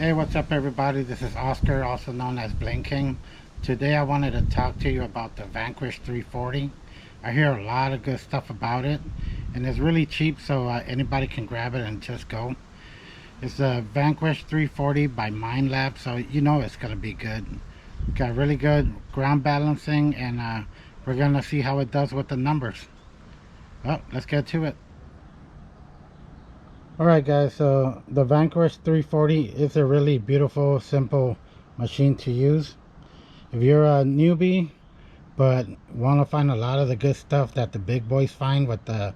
Hey, what's up everybody? This is Oscar, also known as Blinking. Today I wanted to talk to you about the Vanquish 340. I hear a lot of good stuff about it, and it's really cheap, so anybody can grab it and just go. It's the Vanquish 340 by Mind Lab, so you know it's gonna be good. Got really good ground balancing, and we're gonna see how it does with the numbers. Well, let's get to it. Alright guys, so the Vanquish 340 is a really beautiful, simple machine to use. If you're a newbie but want to find a lot of the good stuff that the big boys find with the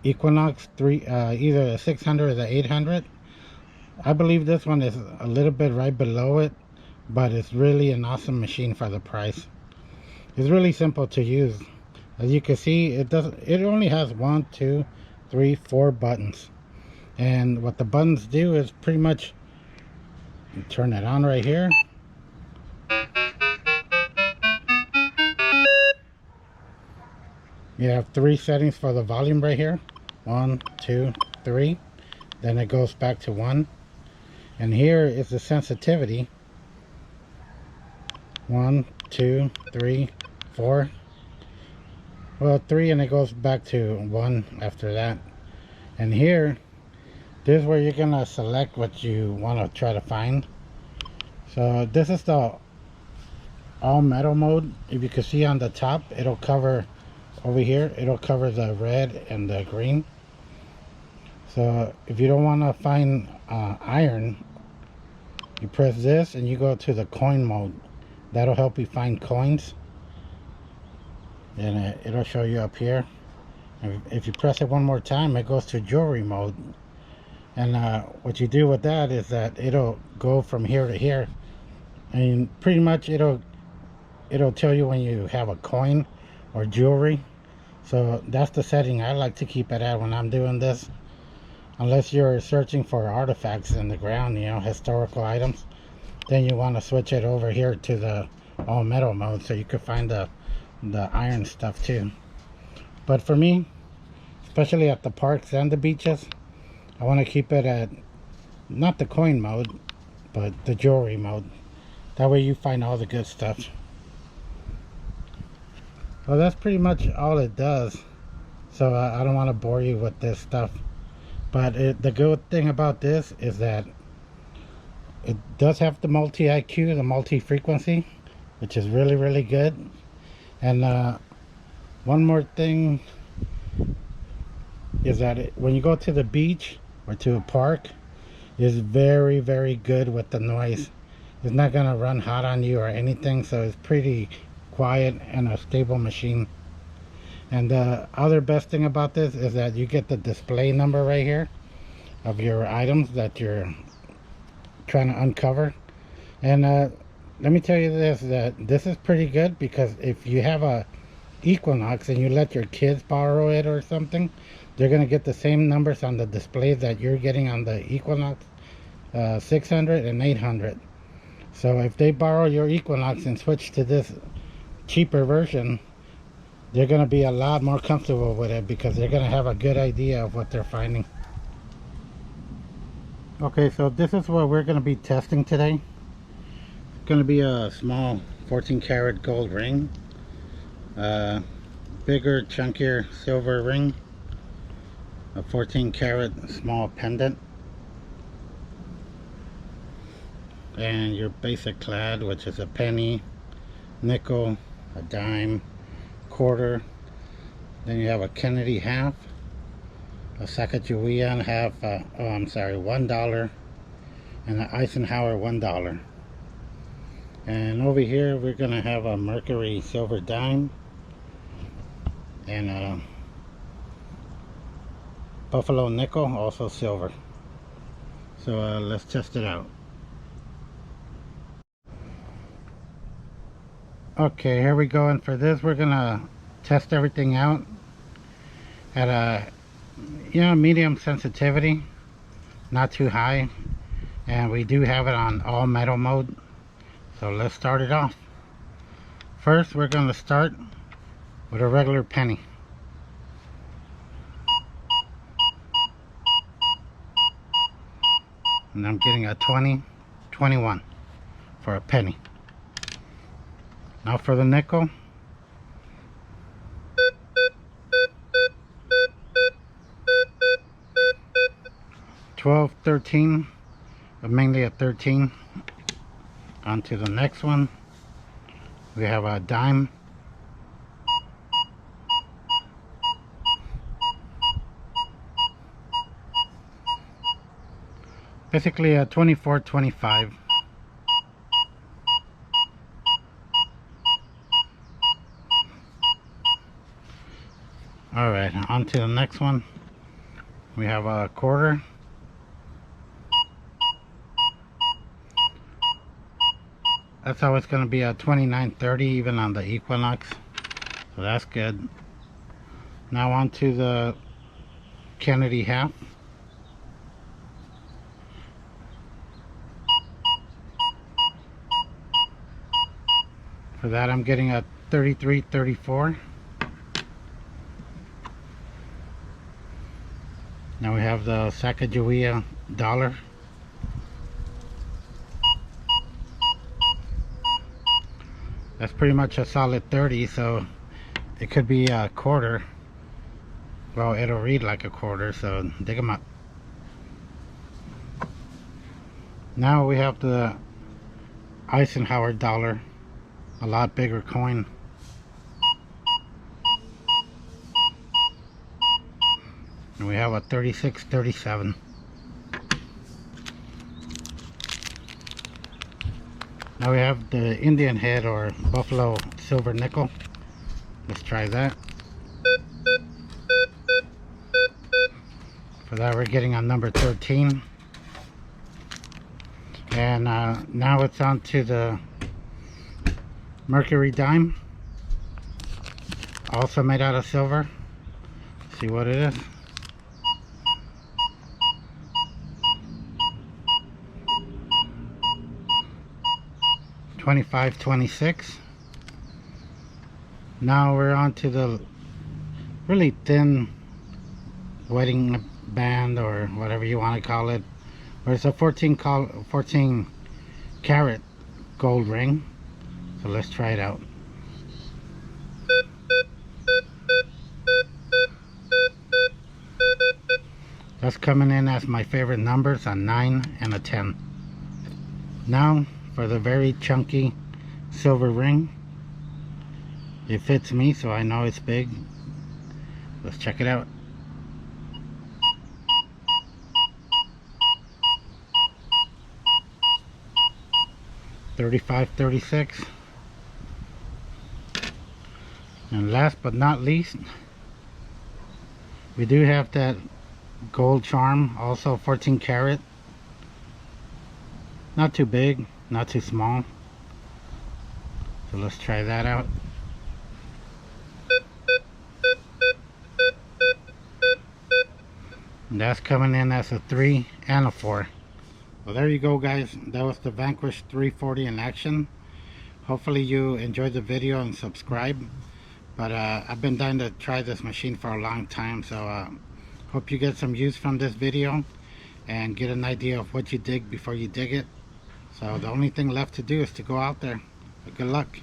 Equinox 3, either the 600 or the 800, I believe this one is a little bit right below it, but it's really an awesome machine for the price. It's really simple to use. As you can see, it only has 1, 2, 3, 4 buttons. And what the buttons do is pretty much turn it on right here. You have 3 settings for the volume right here. 1, 2, 3. Then it goes back to 1. And here is the sensitivity. 1, 2, 3, 4. Well, 3, and it goes back to 1 after that. And here, this is where you're gonna select what you want to try to find. So this is the all metal mode. If you can see on the top, it'll cover over here, it'll cover the red and the green. So if you don't want to find iron, you press this and you go to the coin mode. That'll help you find coins, and it'll show you up here. If you press it one more time, it goes to jewelry mode. And what you do with that is that it'll go from here to here, and pretty much it'll tell you when you have a coin or jewelry. So that's the setting I like to keep it at when I'm doing this, unless you're searching for artifacts in the ground, you know, historical items. Then you want to switch it over here to the all metal mode so you can find the iron stuff too. But for me, especially at the parks and the beaches, I want to keep it at not the coin mode, but the jewelry mode. That way you find all the good stuff. Well, that's pretty much all it does. So I don't want to bore you with this stuff. But the good thing about this is that it does have the multi-IQ, the multi-frequency, which is really, really good. And one more thing is that when you go to the beach or to a park, it's very, very good with the noise. It's not gonna run hot on you or anything, so it's pretty quiet and a stable machine. And the other best thing about this is that you get the display number right here of your items that you're trying to uncover. And let me tell you this, that this is pretty good, because if you have a Equinox and you let your kids borrow it or something, they're going to get the same numbers on the displays that you're getting on the Equinox 600 and 800. So if they borrow your Equinox and switch to this cheaper version, they're going to be a lot more comfortable with it, because they're going to have a good idea of what they're finding. Okay, so this is what we're going to be testing today. It's going to be a small 14 karat gold ring, bigger, chunkier silver ring, a 14 karat small pendant, and your basic clad, which is a penny, nickel, a dime, quarter. Then you have a Kennedy half, a Sacagawea half, $1, and an Eisenhower $1. And over here we're gonna have a Mercury silver dime and a Buffalo nickel, also silver. So let's test it out. Okay, here we go, and for this we're gonna test everything out at a medium sensitivity, not too high, and we do have it on all metal mode. So let's start it off. First we're gonna start with a regular penny. And I'm getting a 20, 21 for a penny. Now for the nickel. $12, $13, but mainly a 13. On to the next one. We have a dime. Basically a 24, 25. Alright, on to the next one. We have a quarter. That's always going to be a 29.30 even on the Equinox. So that's good. Now on to the Kennedy half. For that I'm getting a 33.34. Now we have the Sacagawea dollar. That's pretty much a solid 30, so it could be a quarter. Well, it'll read like a quarter, so dig them up. Now we have the Eisenhower dollar, a lot bigger coin. And we have a 36.37. Now we have the Indian head or buffalo silver nickel. Let's try that. For that we're getting on number 13. And now it's on to the Mercury dime. Also made out of silver. See what it is. $25.26. Now we're on to the really thin wedding band or whatever you want to call it, where it's a 14 karat gold ring. So let's try it out. That's coming in as my favorite numbers, a 9 and a 10. Now for the very chunky silver ring. It fits me, so I know it's big. Let's check it out. $35.36. And last but not least, we do have that gold charm, also 14 karat. Not too big, not too small. So let's try that out. And that's coming in as a 3 and a 4. Well, there you go, guys. That was the Vanquish 340 in action. Hopefully you enjoyed the video and subscribe. But I've been dying to try this machine for a long time, so hope you get some use from this video and get an idea of what you dig before you dig it. So the only thing left to do is to go out there. But good luck.